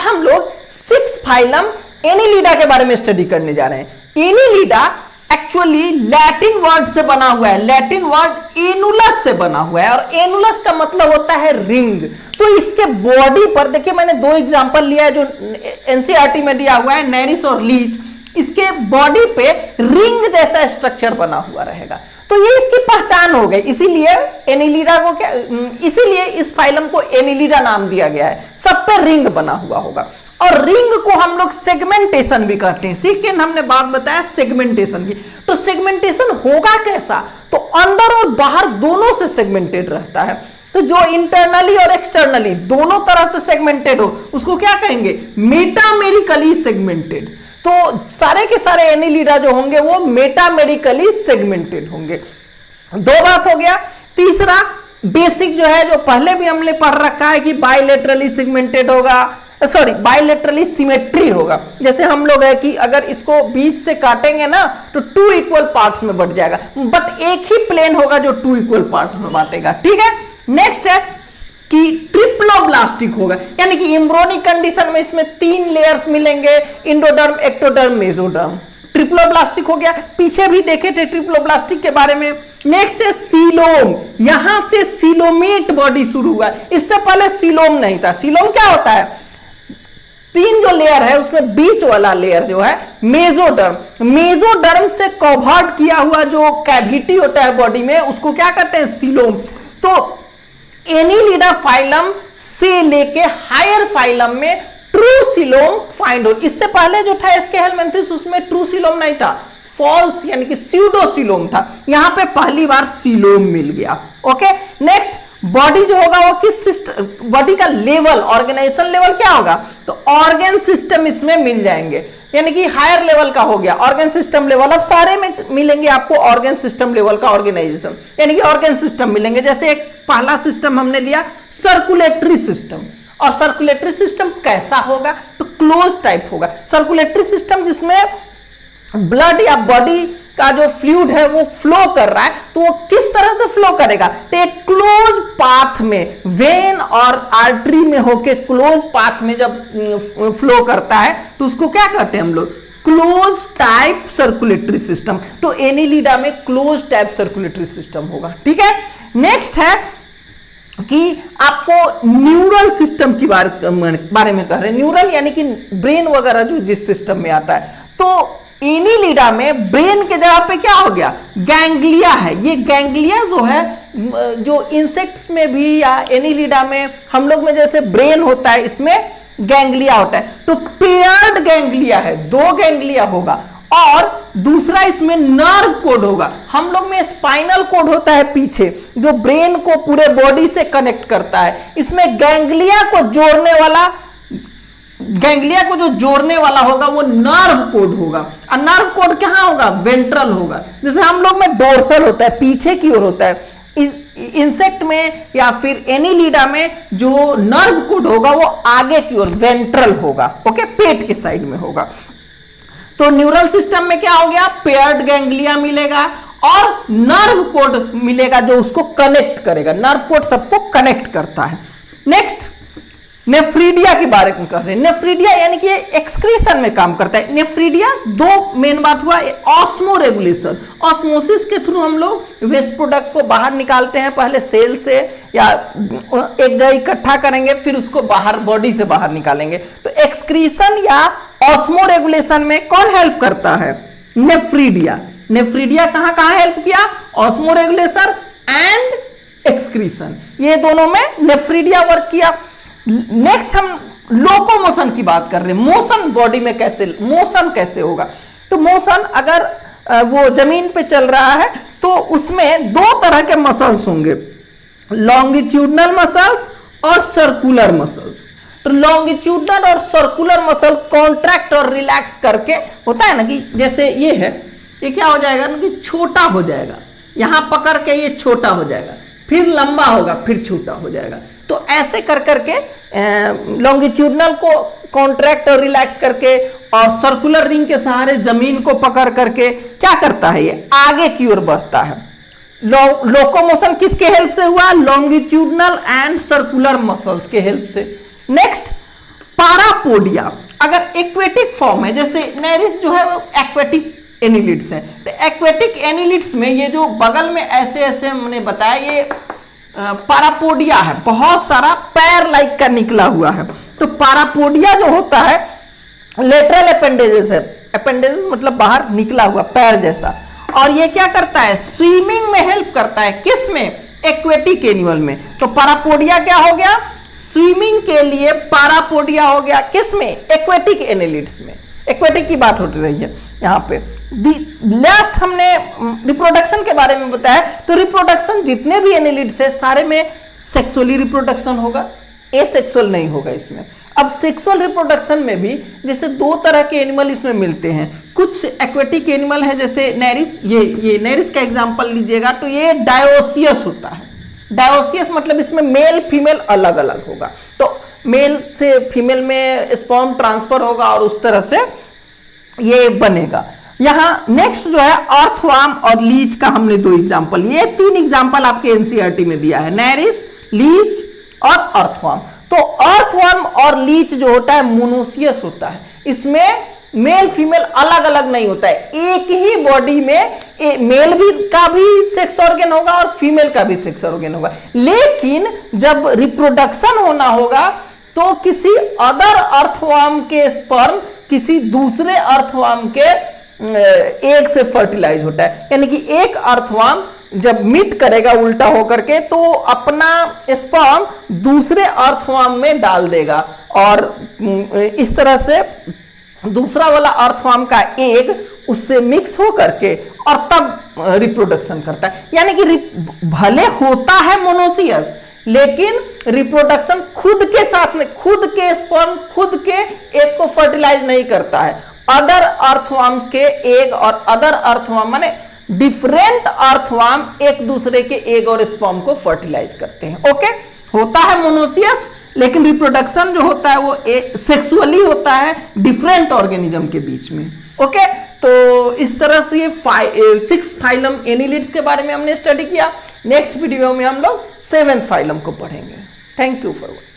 हम लोग 6 phylum Annelida के बारे में स्टडी करने जा रहे हैं। एनिलिडा एक्चुअली लैटिन वर्ड से बना हुआ है, लैटिन वर्ड एनुलस से बना हुआ है, और एनुलस का मतलब होता है रिंग। तो इसके बॉडी पर देखिए, मैंने 2 एग्जांपल लिया है जो एनसीईआरटी में दिया हुआ है, नेरिस और लीच। इसके बॉडी पे रिंग जैसा स्ट्रक्चर बना हुआ रहेगा, तो ये इसकी पहचान हो गई। इसीलिए एनिलिडा को क्या, इसीलिए इस फाइलम को एनिलिडा नाम दिया गया है। सब पे रिंग बना हुआ होगा, और रिंग को हम लोग सेगमेंटेशन भी कहते हैं। सेकेंड हमने बात बताया सेगमेंटेशन की। तो सेगमेंटेशन होगा कैसा, तो अंदर और बाहर दोनों से सेगमेंटेड रहता है। तो जो इंटरनली और एक्सटर्नली दोनों तरह से सेगमेंटेड हो उसको क्या कहेंगे, मेटामेरिकली सेगमेंटेड। तो सारे के सारे एनिलिडा जो होंगे वो मेटामेरिकली सेगमेंटेड होंगे। 2 बात हो गया। तीसरा बेसिक जो है, जो पहले भी हमने पढ़ रखा है कि बायलेटरली सेगमेंटेड होगा, सॉरी बायलेटरली सिमेट्री होगा। जैसे हम लोग है कि अगर इसको बीच से काटेंगे ना तो 2 इक्वल पार्ट्स में बट जाएगा, बट एक ही प्लेन होगा जो 2 इक्वल पार्ट्स में बांटेगा। ठीक है। नेक्स्ट है कि ट्रिप्लोब्लास्टिक होगा, यानी कि एम्ब्रियोनिक कंडीशन में इसमें 3 लेयर्स मिलेंगे, इंडोडर्म, एक्टोडर्म, मेसोडर्म। ट्रिप्लोब्लास्टिक हो गया, पीछे भी देखे थे ट्रिप्लोब्लास्टिक के बारे में। नेक्स्ट है सीलोम, यहां से सीलोमेट बॉडी शुरू हुआ। इससे पहले सीलोम नहीं था। सीलोम क्या होता है, 3 जो लेयर है उसमें बीच वाला लेयर जो है मेसोडर्म, मेसोडर्म से कवर्ड किया हुआ जो कैविटी होता है बॉडी में उसको क्या कहते हैं, सीलोम। तो एनिलिडा फाइलम से लेके हायर फाइलम में ट्रू सीलोम फाइंड हो। इससे पहले जो था एस्केहेलमिन्थिस उसमें ट्रू सीलोम नहीं था, फॉल्स यानी कि स्यूडो सीलोम था। यहां पे पहली बार सीलोम मिल गया। ओके। नेक्स्ट बॉडी जो होगा वो किस सिस्टम, बॉडी का लेवल, ऑर्गेनाइजेशन लेवल क्या होगा, तो ऑर्गन सिस्टम इसमें मिल जाएंगे, यानी कि हायर लेवल का हो गया ऑर्गन सिस्टम लेवल। अब सारे में मिलेंगे आपको ऑर्गन सिस्टम लेवल का ऑर्गेनाइजेशन, यानी कि ऑर्गन सिस्टम मिलेंगे। जैसे एक पहला सिस्टम हमने लिया सर्कुलेटरी सिस्टम, और सर्कुलेटरी सिस्टम कैसा होगा, तो क्लोज टाइप होगा। सर्कुलेटरी सिस्टम जिसमें ब्लड या बॉडी का जो फ्लूइड है वो फ्लो कर रहा है, तो वो किस तरह से फ्लो करेगा, तो एक क्लोज पाथ में, वेन और आर्टरी में होके क्लोज पाथ में जब फ्लो करता है तो उसको क्या कहते हैं हम लोग, क्लोज टाइप सर्कुलेटरी सिस्टम। तो एनिलिडा में क्लोज टाइप सर्कुलेटरी सिस्टम होगा। ठीक है। नेक्स्ट है कि आपको न्यूरल सिस्टम की बारे में कह रहे हैं। न्यूरल यानी कि ब्रेन वगैरह जो जिस सिस्टम में आता है, तो एनिलिडा में ब्रेन के जगह पे क्या हो गया, गैंग्लिया है। ये गैंग्लिया जो है, जो इंसेक्ट्स में भी या एनिलिडा में हम लोग में जैसे ब्रेन होता है, इसमें गैंग्लिया होता है। तो पेयर्ड गैंग्लिया है, 2 गैंग्लिया होगा, और दूसरा इसमें नर्व कोड होगा। हम लोग में स्पाइनल कोड होता है पीछे, जो ब्रेन को पूरे बॉडी से कनेक्ट करता है। इसमें गैंग्लिया को जो जोड़ने वाला होगा वो नर्व कोड होगा। और नर्व कोड कहां होगा, वेंट्रल होगा। जैसे हम लोग में डोर्सल होता है, पीछे की ओर होता है। इंसेक्ट में या फिर एनिलिडा में जो नर्व कोड होगा वो आगे की ओर वेंट्रल होगा। ओके, पेट के साइड में होगा। तो न्यूरल सिस्टम में क्या हो गया, पेयर्ड गैंग्लिया मिलेगा और नर्व कोड मिलेगा जो उसको कनेक्ट करेगा। नर्व कोड सबको कनेक्ट करता है। नेक्स्ट नेफ्रीडिया के बारे में कह रहे हैं। नेफ्रीडिया यानी कि एक्सक्रीशन में काम करता है। नेफ्रीडिया 2 मेन बात हुआ, ऑस्मो रेगुलेशन, ऑस्मोसिस के थ्रू हम लोग वेस्ट प्रोडक्ट को बाहर निकालते हैं, पहले सेल से या एक जगह इकट्ठा करेंगे फिर उसको बाहर बॉडी से बाहर निकालेंगे। तो एक्सक्रीशन या ऑस्मो रेगुलेशन में कौन हेल्प करता है, नेफ्रीडिया। नेफ्रीडिया कहां कहां हेल्प किया, ऑस्मो रेगुलेशन एंड एक्सक्रीशन, ये दोनों में नेफ्रीडिया वर्क किया। नेक्स्ट हम लोकोमोशन की बात कर रहे हैं। मोशन बॉडी में कैसे, मोशन कैसे होगा, तो मोशन अगर वो जमीन पे चल रहा है तो उसमें 2 तरह के मसल्स होंगे, लॉन्गिट्यूडनल मसल्स और सर्कुलर मसल्स। तो लॉन्गिट्यूडनल और सर्कुलर मसल कॉन्ट्रैक्ट और रिलैक्स करके होता है ना, कि जैसे ये है, ये क्या हो जाएगा ना कि छोटा हो जाएगा, यहां पकड़ के ये छोटा हो जाएगा, फिर लंबा होगा, फिर छोटा हो जाएगा। तो ऐसे कर करके लॉन्गिट्यूडनल को कॉन्ट्रैक्ट और रिलैक्स करके और सर्कुलर रिंग के सहारे जमीन को पकड़ करके क्या करता है, ये आगे की ओर बढ़ता है। लोकोमोशन किसके हेल्प से हुआ, लॉन्गिट्यूडनल एंड सर्कुलर मसल्स के हेल्प से। नेक्स्ट पारा पारापोडिया अगर एक्वेटिक फॉर्म है, जैसे नेरिस जो है वो एक्वेटिक एनिलिड्स है, तो एक्वेटिक एनिलिड्स में ये जो बगल में ऐसे ऐसे हमने बताया ये पारापोडिया है, बहुत सारा पैर लाइक का निकला हुआ है। तो पारापोडिया जो होता है लेटरल अपेंडेजेस है, अपेंडेजेस मतलब बाहर निकला हुआ पैर जैसा, और ये क्या करता है स्विमिंग में हेल्प करता है, किस में एक्वेटिक एनिमल में। तो पारापोडिया क्या हो गया स्विमिंग के लिए पारापोडिया हो गया, किस में एक्वेटिक एनिलिड्स में। एक्वेटिक की बात हो रही है यहाँ पे। लास्ट हमने रिप्रोडक्शन के बारे में बताया, तो रिप्रोडक्शन जितने भी एनिलिड्स है सारे में सेक्सुअली रिप्रोडक्शन होगा, एसेक्सुअल नहीं होगा इसमें। अब सेक्सुअल रिप्रोडक्शन में भी जैसे दो तरह के एनिमल इसमें मिलते हैं, कुछ एक्वेटिक एनिमल है जैसे नेरिस, ये नेरिस का एग्जांपल लीजिएगा तो ये डायोसियस होता है। डायोसियस मतलब इसमें मेल फीमेल अलग अलग होगा, तो मेल से फीमेल में स्पर्म ट्रांसफर होगा और उस तरह से ये बनेगा। यहां नेक्स्ट जो है अर्थवर्म और लीच का हमने दो एग्जांपल, ये तीन एग्जांपल आपके एनसीईआरटी में दिया है, नेरिस, लीच और अर्थवर्म। तो अर्थवर्म और लीच जो होता है मोनोसियस होता है, इसमें मेल फीमेल अलग अलग नहीं होता है, एक ही बॉडी में मेल भी का भी सेक्स ऑर्गन होगा और फीमेल का भी सेक्स ऑर्गन होगा। लेकिन जब रिप्रोडक्शन होना होगा तो किसी अदर अर्थवर्म के स्पर्म किसी दूसरे अर्थवर्म के एग से फर्टिलाइज होता है, यानी कि एक अर्थवर्म जब मीट करेगा उल्टा होकर के तो अपना स्पर्म दूसरे अर्थवर्म में डाल देगा और इस तरह से दूसरा वाला अर्थवर्म का एग उससे मिक्स हो करके और तब रिप्रोडक्शन करता है। यानी कि भले होता है मोनोसियस लेकिन रिप्रोडक्शन खुद के साथ में खुद के स्पर्म खुद के एग को फर्टिलाइज नहीं करता है, अदर अर्थवर्म के एग और अदर अर्थवर्म माने डिफरेंट अर्थवर्म एक दूसरे के एग और स्पर्म को फर्टिलाइज करते हैं। ओके, होता है मोनोसियस लेकिन रिप्रोडक्शन जो होता है वो सेक्सुअली होता है डिफरेंट ऑर्गेनिज्म के बीच में। ओके, तो इस तरह से ये 6 फाइलम एनिलिड्स के बारे में हमने स्टडी किया। नेक्स्ट वीडियो में हम लोग 7th फाइलम को पढ़ेंगे। Thank you for watching.